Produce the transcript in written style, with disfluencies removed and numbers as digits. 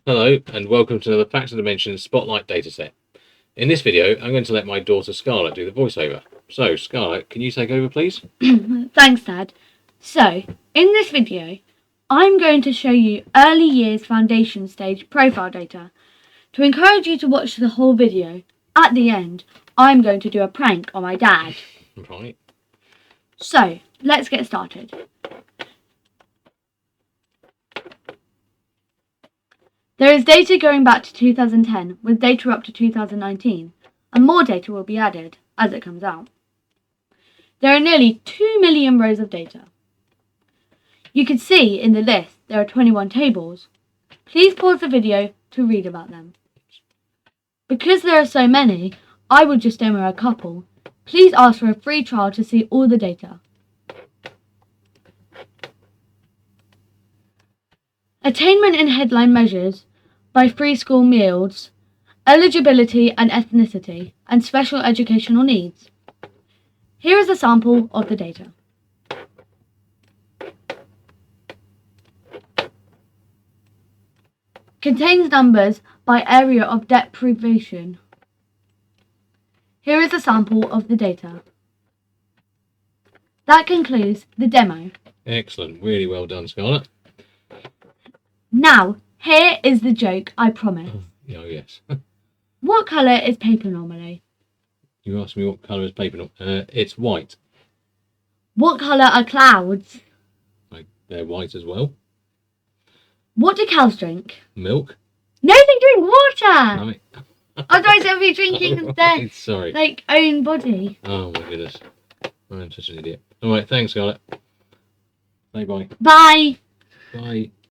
Hello and welcome to another Facts and Dimensions Spotlight Dataset. In this video, I'm going to let my daughter Scarlett do the voiceover. So, Scarlett, can you take over, please? Thanks, Dad. So, in this video, I'm going to show you early years foundation stage profile data. To encourage you to watch the whole video, at the end, I'm going to do a prank on my dad. Right. So, let's get started. There is data going back to 2010 with data up to 2019, and more data will be added as it comes out. There are nearly 2 million rows of data. You can see in the list there are 21 tables. Please pause the video to read about them. Because there are so many, I will just demo a couple. Please ask for a free trial to see all the data. Attainment in headline measures by free school meals, eligibility and ethnicity, and special educational needs. Here is a sample of the data. Contains numbers by area of deprivation. Here is a sample of the data. That concludes the demo. Excellent. Really well done, Scarlett. Now, here is the joke, I promise. Oh, yes. What colour is paper normally? You asked me what colour is paper. It's white. What colour are clouds? They're white as well. What do cows drink? Milk. No, they drink water! I mean... Otherwise they'll be drinking their Sorry. own body. Oh my goodness. I'm such an idiot. Alright, thanks, Scarlett. Say bye. Bye! Bye.